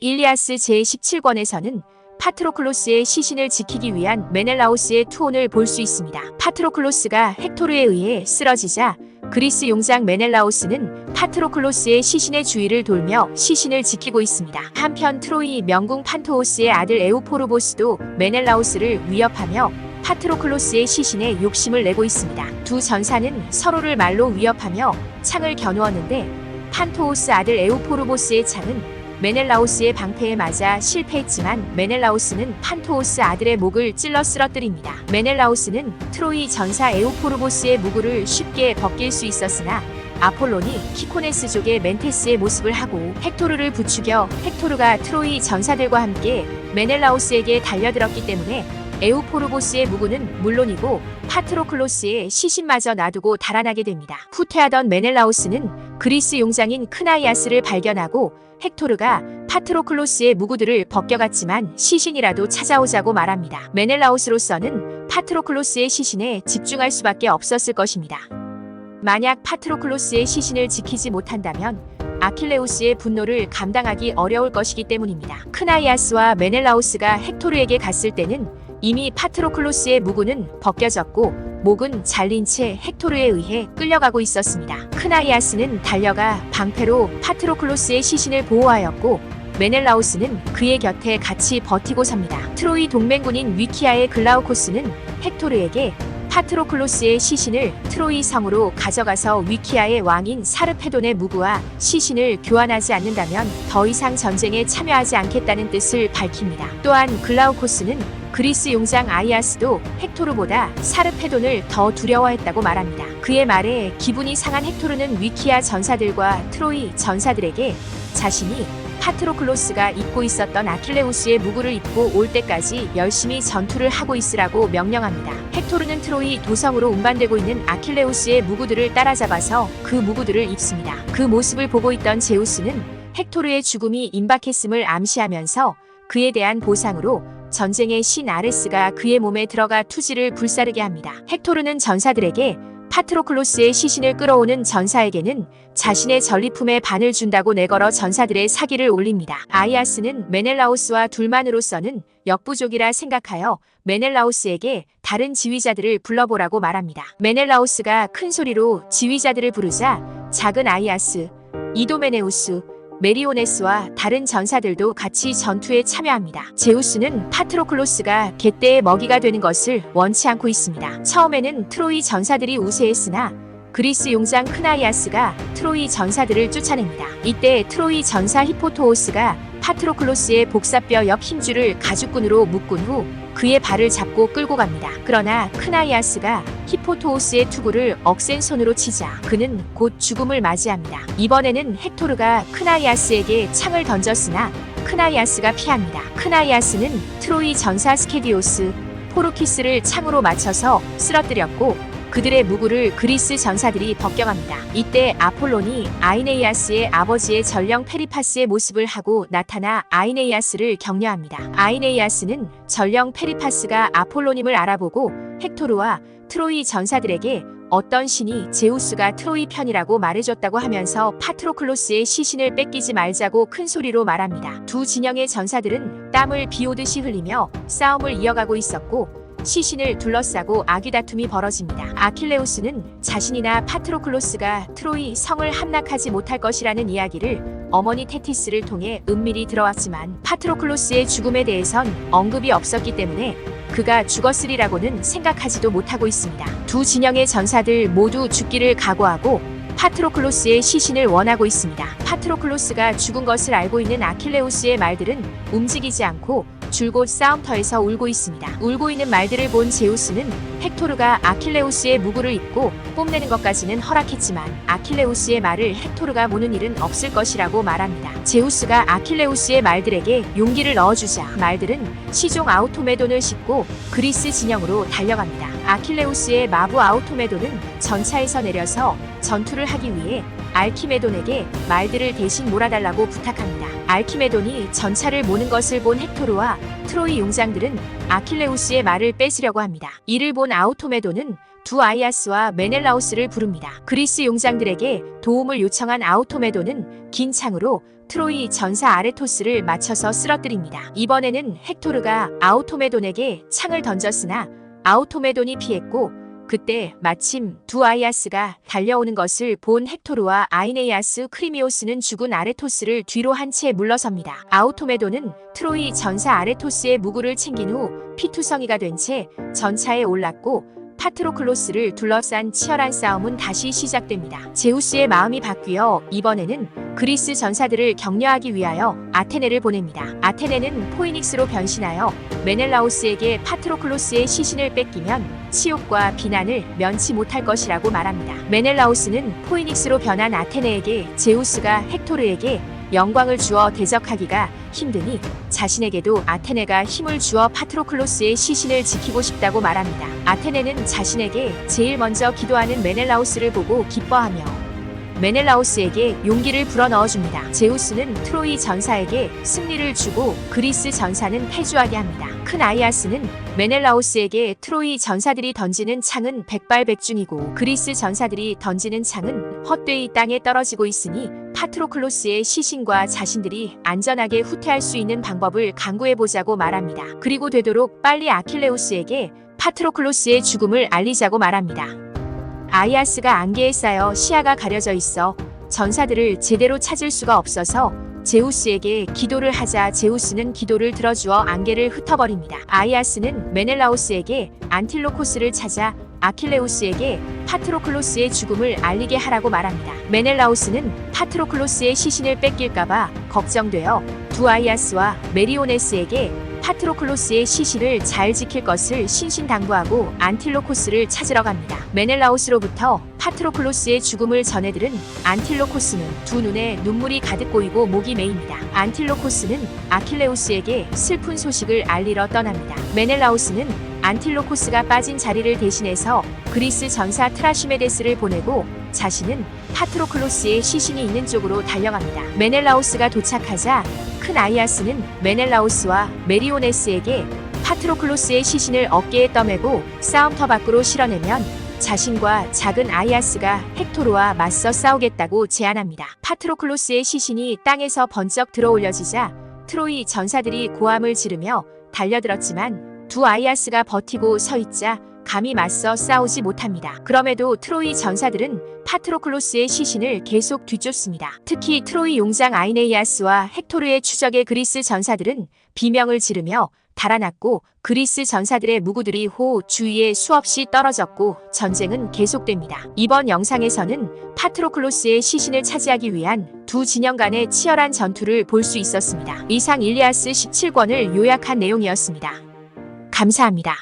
일리아스 제17권에서는 파트로클로스의 시신을 지키기 위한 메넬라오스의 투혼을 볼 수 있습니다. 파트로클로스가 헥토르에 의해 쓰러지자 그리스 용장 메넬라오스는 파트로클로스의 시신의 주위를 돌며 시신을 지키고 있습니다. 한편 트로이 명궁 판토호스의 아들 에우포르보스도 메넬라오스를 위협하며 파트로클로스의 시신에 욕심을 내고 있습니다. 두 전사는 서로를 말로 위협하며 창을 겨누었는데 판토호스 아들 에우포르보스의 창은 메넬라오스의 방패에 맞아 실패했지만 메넬라오스는 판토호스 아들의 목을 찔러 쓰러뜨립니다. 메넬라오스는 트로이 전사 에우포르보스의 무구를 쉽게 벗길 수 있었으나 아폴론이 키코네스족의 멘테스의 모습을 하고 헥토르를 부추겨 헥토르가 트로이 전사들과 함께 메넬라오스에게 달려들었기 때문에 에우포르보스의 무구는 물론이고 파트로클로스의 시신마저 놔두고 달아나게 됩니다. 후퇴하던 메넬라오스는 그리스 용장인 크나이아스를 발견하고 헥토르가 파트로클로스의 무구들을 벗겨갔지만 시신이라도 찾아오자고 말합니다. 메넬라오스로서는 파트로클로스의 시신에 집중할 수밖에 없었을 것입니다. 만약 파트로클로스의 시신을 지키지 못한다면 아킬레우스의 분노를 감당하기 어려울 것이기 때문입니다. 크나이아스와 메넬라오스가 헥토르에게 갔을 때는 이미 파트로클로스의 무구는 벗겨졌고 목은 잘린 채 헥토르에 의해 끌려가고 있었습니다. 크나이아스는 달려가 방패로 파트로클로스의 시신을 보호하였고 메넬라오스는 그의 곁에 같이 버티고 삽니다. 트로이 동맹군인 위키아의 글라우코스는 헥토르에게 파트로클로스의 시신을 트로이 성으로 가져가서 위키아의 왕인 사르페돈의 무구와 시신을 교환하지 않는다면 더 이상 전쟁에 참여하지 않겠다는 뜻을 밝힙니다. 또한 글라우코스는 그리스 용장 아이아스도 헥토르보다 사르페돈을 더 두려워했다고 말합니다. 그의 말에 기분이 상한 헥토르는 위키아 전사들과 트로이 전사들에게 자신이 파트로클로스가 입고 있었던 아킬레우스의 무구를 입고 올 때까지 열심히 전투를 하고 있으라고 명령합니다. 헥토르는 트로이 도성으로 운반되고 있는 아킬레우스의 무구들을 따라잡아서 그 무구들을 입습니다. 그 모습을 보고 있던 제우스는 헥토르의 죽음이 임박했음을 암시하면서 그에 대한 보상으로 전쟁의 신 아레스가 그의 몸에 들어가 투지를 불사르게 합니다. 헥토르는 전사들에게 파트로클로스의 시신을 끌어오는 전사에게는 자신의 전리품의 반을 준다고 내걸어 전사들의 사기를 올립니다. 아이아스는 메넬라오스와 둘만으로서는 역부족이라 생각하여 메넬라오스에게 다른 지휘자들을 불러보라고 말합니다. 메넬라오스가 큰 소리로 지휘자들을 부르자 작은 아이아스, 이도메네우스, 메리오네스와 다른 전사들도 같이 전투에 참여합니다. 제우스는 파트로클로스가 갯대의 먹이가 되는 것을 원치 않고 있습니다. 처음에는 트로이 전사들이 우세했으나 그리스 용장 크나이아스가 트로이 전사들을 쫓아냅니다. 이때 트로이 전사 히포토오스가 파트로클로스의 복사뼈 옆 힘줄을 가죽끈으로 묶은 후 그의 발을 잡고 끌고 갑니다. 그러나 크나이아스가 히포토오스의 투구를 억센 손으로 치자 그는 곧 죽음을 맞이합니다. 이번에는 헥토르가 크나이아스에게 창을 던졌으나 크나이아스가 피합니다. 크나이아스는 트로이 전사 스케디오스, 포르키스를 창으로 맞춰서 쓰러뜨렸고 그들의 무구를 그리스 전사들이 벗겨갑니다. 이때 아폴론이 아이네이아스의 아버지의 전령 페리파스의 모습을 하고 나타나 아이네이아스를 격려합니다. 아이네이아스는 전령 페리파스가 아폴론임을 알아보고 헥토르와 트로이 전사들에게 어떤 신이 제우스가 트로이 편이라고 말해줬다고 하면서 파트로클로스의 시신을 뺏기지 말자고 큰 소리로 말합니다. 두 진영의 전사들은 땀을 비오듯이 흘리며 싸움을 이어가고 있었고 시신을 둘러싸고 아귀다툼이 벌어집니다. 아킬레우스는 자신이나 파트로클로스가 트로이 성을 함락하지 못할 것이라는 이야기를 어머니 테티스를 통해 은밀히 들어왔지만 파트로클로스의 죽음에 대해선 언급이 없었기 때문에 그가 죽었으리라고는 생각하지도 못하고 있습니다. 두 진영의 전사들 모두 죽기를 각오하고 파트로클로스의 시신을 원하고 있습니다. 파트로클로스가 죽은 것을 알고 있는 아킬레우스의 말들은 움직이지 않고 줄곧 싸움터에서 울고 있습니다. 울고 있는 말들을 본 제우스는 헥토르가 아킬레우스의 무구를 입고 뽐내는 것까지는 허락했지만 아킬레우스의 말을 헥토르가 모는 일은 없을 것이라고 말합니다. 제우스가 아킬레우스의 말들에게 용기를 넣어주자 말들은 시종 아우토메돈을 싣고 그리스 진영으로 달려갑니다. 아킬레우스의 마부 아우토메돈은 전차에서 내려서 전투를 하기 위해 알키메돈에게 말들을 대신 몰아달라고 부탁합니다. 알키메돈이 전차를 모는 것을 본 헥토르와 트로이 용장들은 아킬레우스의 말을 뺏으려고 합니다. 이를 본 아우토메돈은 두 아이아스와 메넬라오스를 부릅니다. 그리스 용장들에게 도움을 요청한 아우토메도는 긴 창으로 트로이 전사 아레토스를 맞춰서 쓰러뜨립니다. 이번에는 헥토르가 아우토메돈에게 창을 던졌으나 아우토메돈이 피했고, 그때 마침 두 아이아스가 달려오는 것을 본 헥토르와 아이네이아스 크리미오스는 죽은 아레토스를 뒤로 한 채 물러섭니다. 아우토메돈은 트로이 전사 아레토스의 무구를 챙긴 후 피투성이가 된 채 전차에 올랐고, 파트로클로스를 둘러싼 치열한 싸움은 다시 시작됩니다. 제우스의 마음이 바뀌어 이번에는 그리스 전사들을 격려하기 위하여 아테네를 보냅니다. 아테네는 포이닉스로 변신하여 메넬라오스에게 파트로클로스의 시신을 뺏기면 치욕과 비난을 면치 못할 것이라고 말합니다. 메넬라오스는 포이닉스로 변한 아테네에게 제우스가 헥토르에게 영광을 주어 대적하기가 힘드니 자신에게도 아테네가 힘을 주어 파트로클로스의 시신을 지키고 싶다고 말합니다. 아테네는 자신에게 제일 먼저 기도하는 메넬라오스를 보고 기뻐하며 메넬라오스에게 용기를 불어넣어줍니다. 제우스는 트로이 전사에게 승리를 주고 그리스 전사는 패주하게 합니다. 큰 아이아스는 메넬라오스에게 트로이 전사들이 던지는 창은 백발백중이고 그리스 전사들이 던지는 창은 헛되이 땅에 떨어지고 있으니 파트로클로스의 시신과 자신들이 안전하게 후퇴할 수 있는 방법을 강구해보자고 말합니다. 그리고 되도록 빨리 아킬레우스에게 파트로클로스의 죽음을 알리자고 말합니다. 아이아스가 안개에 쌓여 시야가 가려져 있어 전사들을 제대로 찾을 수가 없어서 제우스에게 기도를 하자 제우스는 기도를 들어주어 안개를 흩어버립니다. 아이아스는 메넬라오스에게 안틸로코스를 찾아 아킬레우스에게 파트로클로스의 죽음을 알리게 하라고 말합니다. 메넬라오스는 파트로클로스의 시신을 뺏길까봐 걱정되어 두 아이아스와 메리오네스에게 파트로클로스의 시신을 잘 지킬 것을 신신당부하고 안틸로코스를 찾으러 갑니다. 메넬라오스로부터 파트로클로스의 죽음을 전해들은 안틸로코스는 두 눈에 눈물이 가득 고이고 목이 메입니다. 안틸로코스는 아킬레우스에게 슬픈 소식을 알리러 떠납니다. 메넬라오스는 안틸로코스가 빠진 자리를 대신해서 그리스 전사 트라시메데스를 보내고 자신은 파트로클로스의 시신이 있는 쪽으로 달려갑니다. 메넬라오스가 도착하자 큰 아이아스는 메넬라오스와 메리오네스에게 파트로클로스의 시신을 어깨에 떠매고 싸움터 밖으로 실어내면 자신과 작은 아이아스가 헥토르와 맞서 싸우겠다고 제안합니다. 파트로클로스의 시신이 땅에서 번쩍 들어올려지자 트로이 전사들이 고함을 지르며 달려들었지만 두 아이아스가 버티고 서 있자 감히 맞서 싸우지 못합니다. 그럼에도 트로이 전사들은 파트로클로스의 시신을 계속 뒤쫓습니다. 특히 트로이 용장 아이네이아스와 헥토르의 추적의 그리스 전사들은 비명을 지르며 달아났고 그리스 전사들의 무구들이 호 주위에 수없이 떨어졌고 전쟁은 계속됩니다. 이번 영상에서는 파트로클로스의 시신을 차지하기 위한 두 진영 간의 치열한 전투를 볼 수 있었습니다. 이상 일리아스 17권을 요약한 내용이었습니다. 감사합니다.